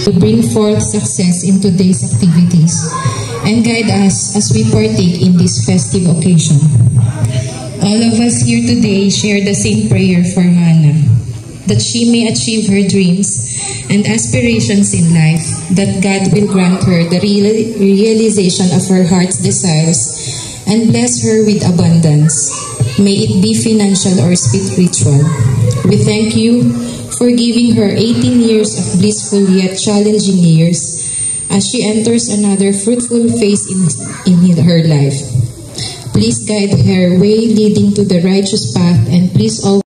to bring forth success in today's activities and guide us as we partake in this festive occasion. All of us here today share the same prayer for Hannah, that she may achieve her dreams and aspirations in life, that God will grant her the realization of her heart's desires and bless her with abundance. May it be financial or spiritual. We thank you for giving her 18 years of blissful yet challenging years as she enters another fruitful phase in her life. Please guide her way leading to the righteous path, and please always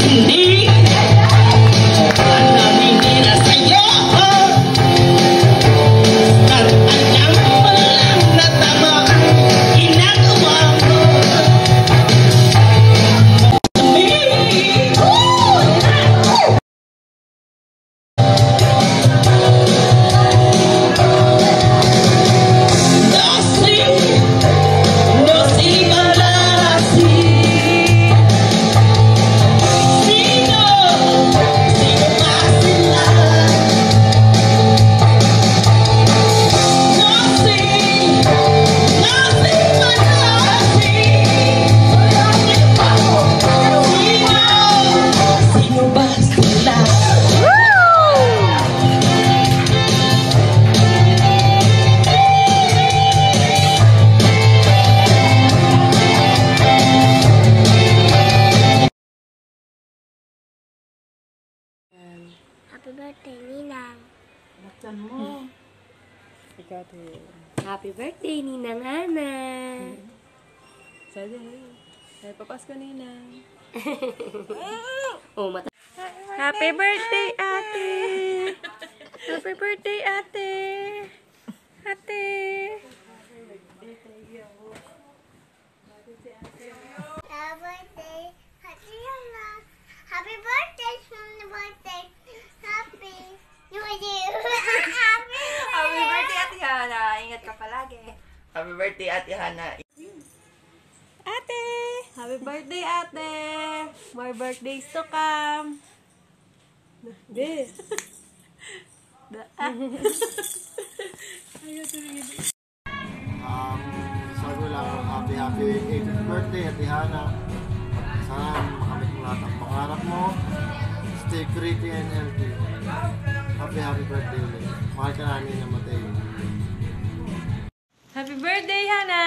Hindi namimira sa'yo at alam mo lang na tama ang ginagawa mo. Happy birthday, Ninang. Buksan mo. Ikaw din. Happy birthday, Ninang Hana. Sabi ay papasko Ninang. Oh, mata. Happy birthday, ate! Happy birthday, ate! Ate! Happy birthday, Happy Hana. Happy birthday, Happy birthday. Happy New Year. Happy birthday, Ate Hana! Ingat ka palagi. Happy birthday, Ate Hana. Ate! Happy birthday, ate! More birthdays to come! This. Sabi ko lang, happy 18th birthday, Ate Hana. Sana makamit mo lahat ng pangarap mo. Stay pretty and healthy. Happy birthday ulit. Mahal ka namin na Mateo. Happy birthday, Hana!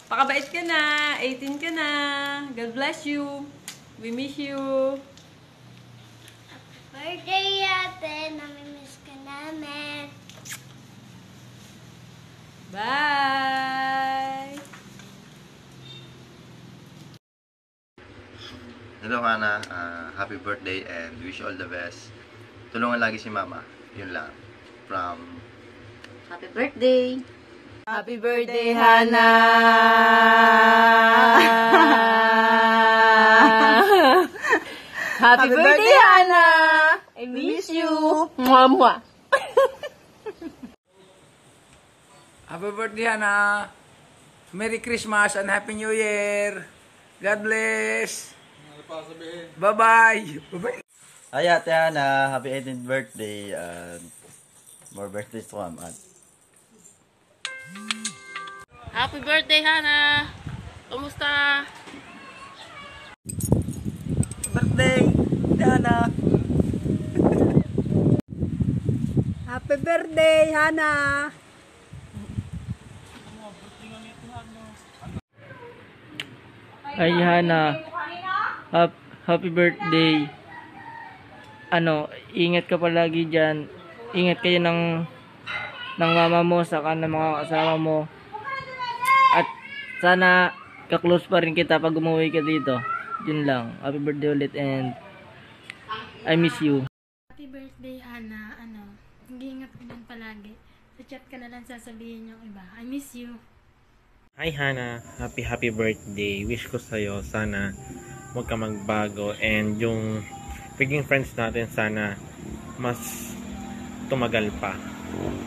Pakabait ka na. 18 ka na. God bless you. We miss you. Birthday, ate. Namimiss ka namin. Bye! Hello, Hana. Happy birthday and wish you all the best. Tulungan lagi si Mama. Yun lang. From Happy birthday. Happy birthday, Hana! Happy birthday, Hana! I miss you! Mwah, mwah! Happy birthday, Hana! Merry Christmas and Happy New Year! God bless! Bye-bye! Bye-bye! Hi, Ate Hana. Happy 18th birthday. And more birthdays to come. Happy birthday, Hana! Kumusta? Birthday, Hana! Happy birthday, Hana! Ay, Hana. Happy birthday. Ingat ka palagi dyan. Ingat kayo ng mama mo, saka ng mga kasama mo. At sana ka-close pa rin kita pag umuwi ka dito. Yun lang. Happy birthday ulit and I miss you. Happy birthday, Hana. Mag-iingat ka din palagi. Sa chat ka na lang sasabihin yung iba. I miss you. Hi Hana, happy birthday. Wish ko sa'yo sana huwag ka magbago and yung pagiging friends natin sana mas tumagal pa.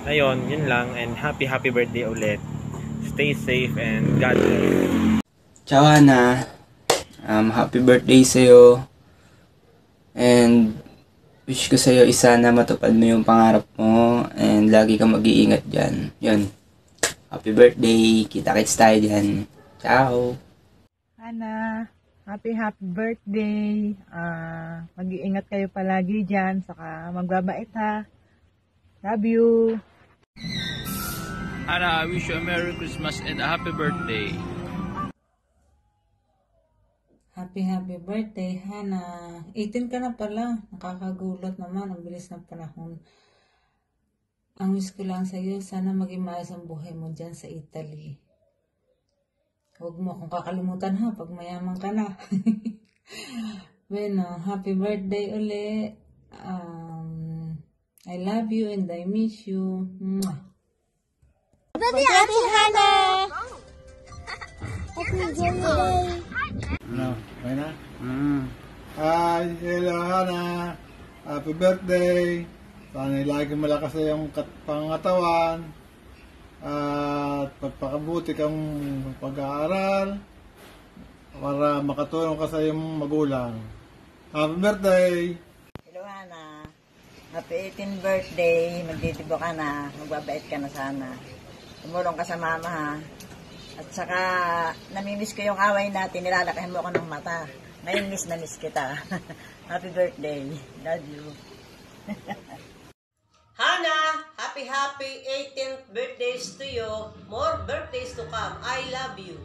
Ayun, yun lang and happy birthday ulit. Stay safe and God bless. Ciao Hana, happy birthday sa'yo and wish ko sa'yo isa na matupad mo yung pangarap mo and lagi kang mag-iingat dyan. Yun. Happy birthday. Kita-kits tayo dyan. Ciao. Hana, happy birthday. Mag-iingat kayo palagi dyan. Saka magbabait ha. Love you. Hana, I wish you a Merry Christmas and a happy birthday. Happy birthday, Hana. 18 ka na pala. Nakakagulat naman. Ang bilis ng panahon. Ang wish ko lang sa'yo, sana maging maayos ang buhay mo dyan sa Italy. Huwag mo akong kakalimutan ha, pag mayaman ka na. Bueno, happy birthday uli. I love you and I miss you. Mwah. Happy Hannah! Happy birthday! No, okay na? Hi, hello Hannah. Happy birthday. Sana lagi malakas na yung pangatawan. At pagpakabuti kang pag-aaral para makatulong ka sa iyong magulang. Happy birthday! Hello Hannah. Happy 18th birthday. Magtitibo ka na. Magbabait ka na sana. Tumulong ka sa mama ha. At saka namimiss ko yung away natin. Nilalakahin mo ako ng mata. Ngayon miss na miss kita. Happy birthday. Love you. Hannah, happy 18th birthdays to you. More birthdays to come. I love you.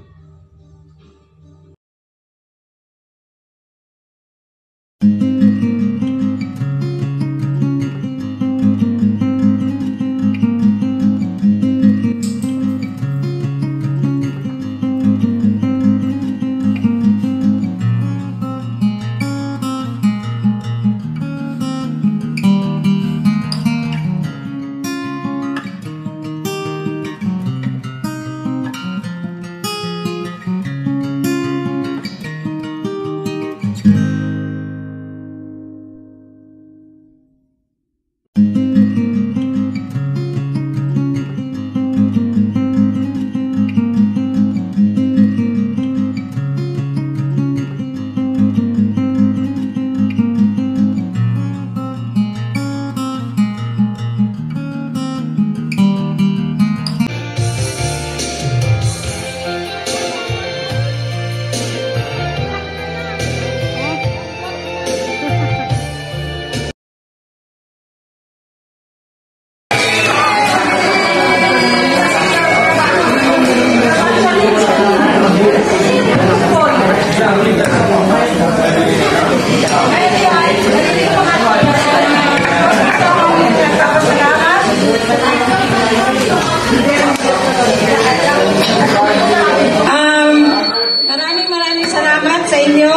Maraming salamat sa inyo,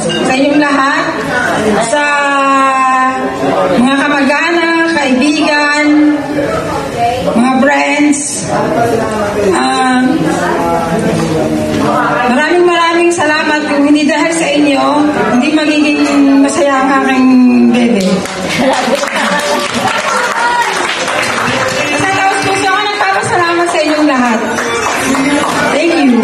sa inyong lahat, sa mga kamag-anak, kaibigan, mga friends. Maraming salamat. Kung hindi dahil sa inyo, hindi magiging masaya ang aking bebe. Sa taos puso ako nagpapasalamat sa inyong lahat. Thank you.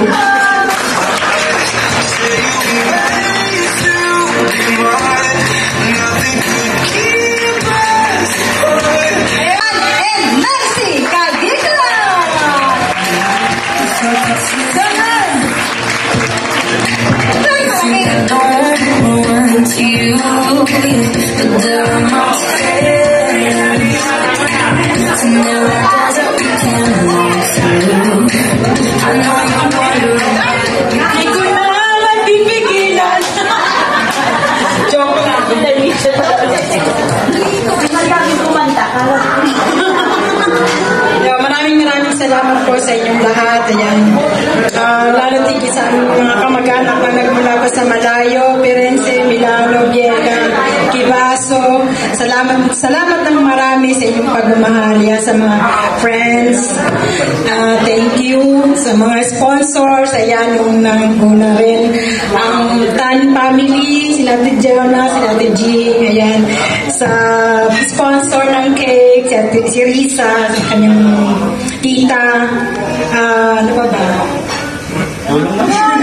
Maraming salamat po sa inyong lahat. Ayan. Lalo tigil sa mga kamag-anak na nagmula pa sa Malayo, Perense, Milano, Viega, Kibaso. Salamat ng marami sa inyong pagmamahal. Sa mga friends, thank you. Sa mga sponsors, ayan, yung nanguna rin. Ang Tan family, sila Ate Jonah, sila Ate Jing, ayan. Sa sponsor ng cake, si Risa, sa kanyang tita, ano pa ba? Ayan,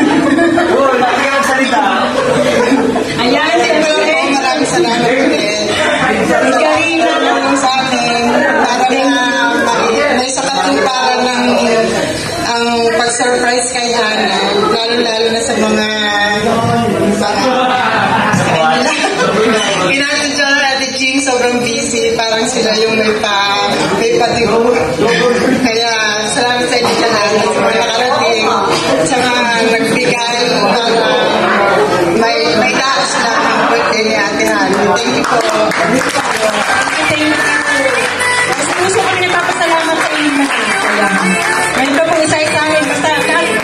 maraming salamat ulit. Karina sa amin, para may sakatuparan ng ang pag-surprise kay Hannah, lalo-lalo na sa mga pinatidyo na Ate Jing, sobrang busy, parang sila yung may patigo. Kaya salamat sa inyo lahat sa mga nakarating, sa mga nagbigay para may daos na ang birthday ni Ate Hannah. Thank you po. Thank you. Sa puso kami nagpapasalamat sa inyo lahat. Ngayon po kung isa-isahin, basta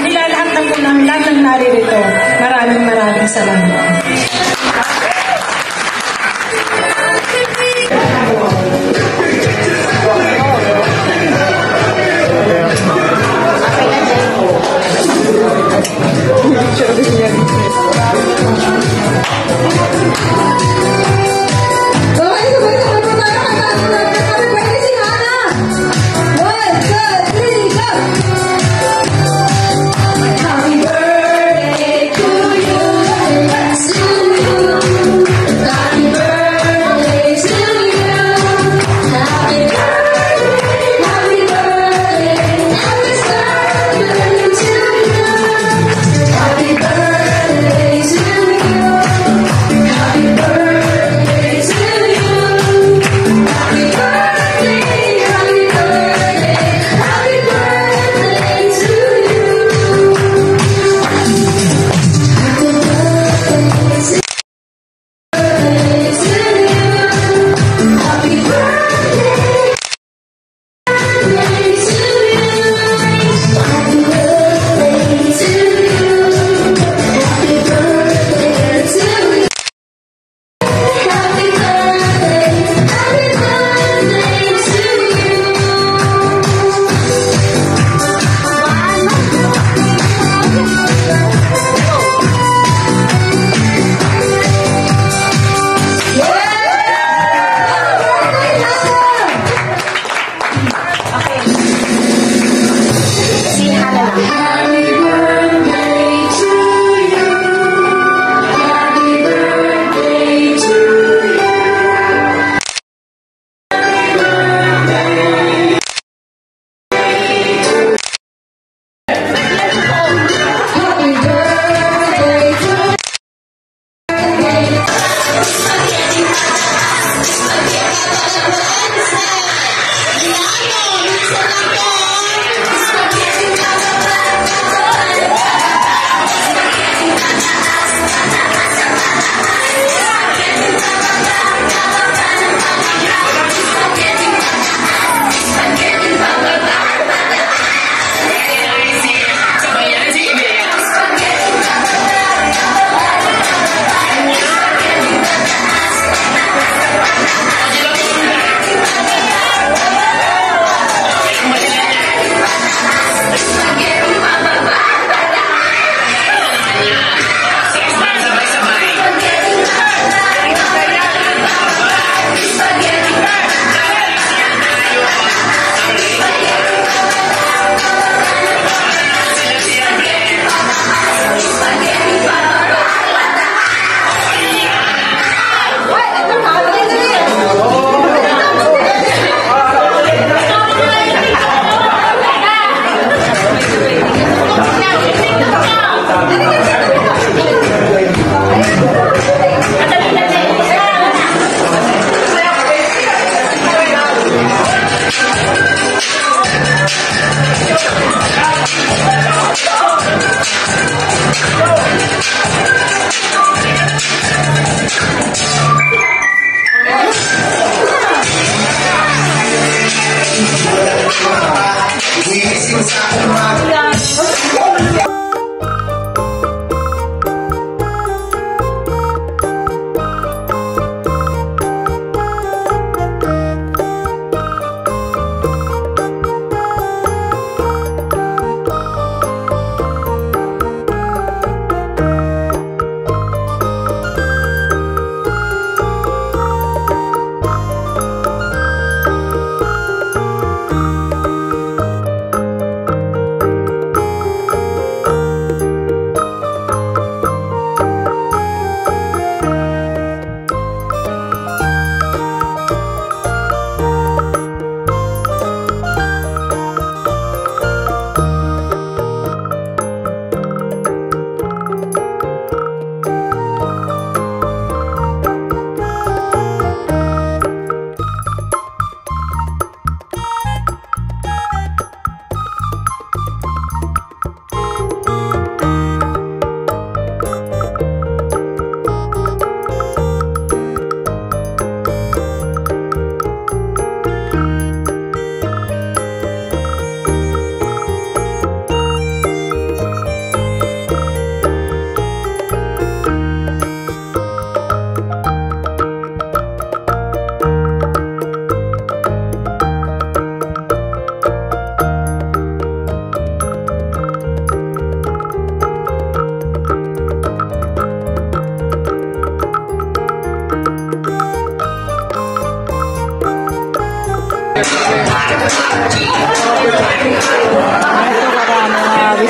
nila lahat ng naririto. Maraming salamat.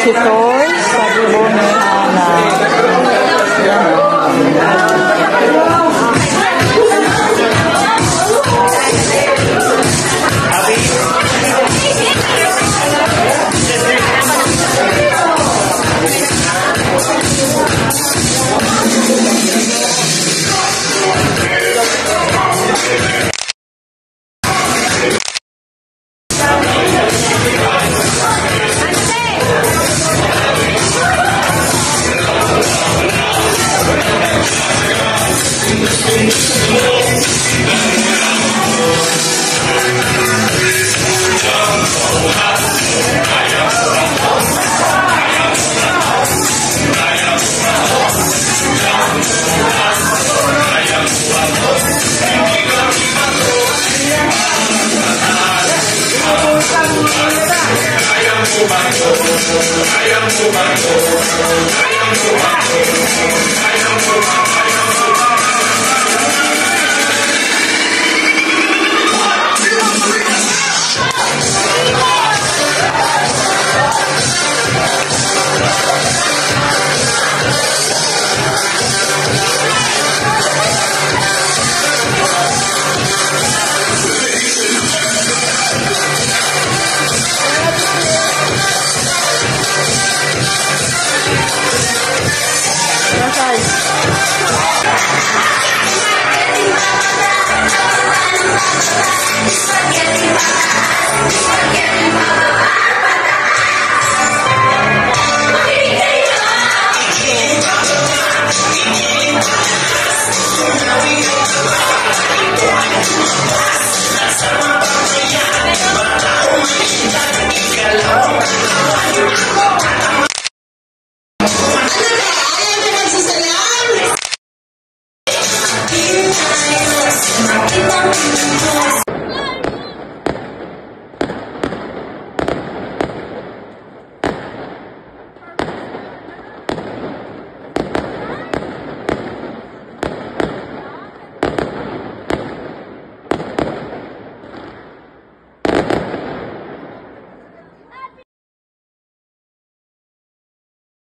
si Toy sa ribo ni Hana. Ayaw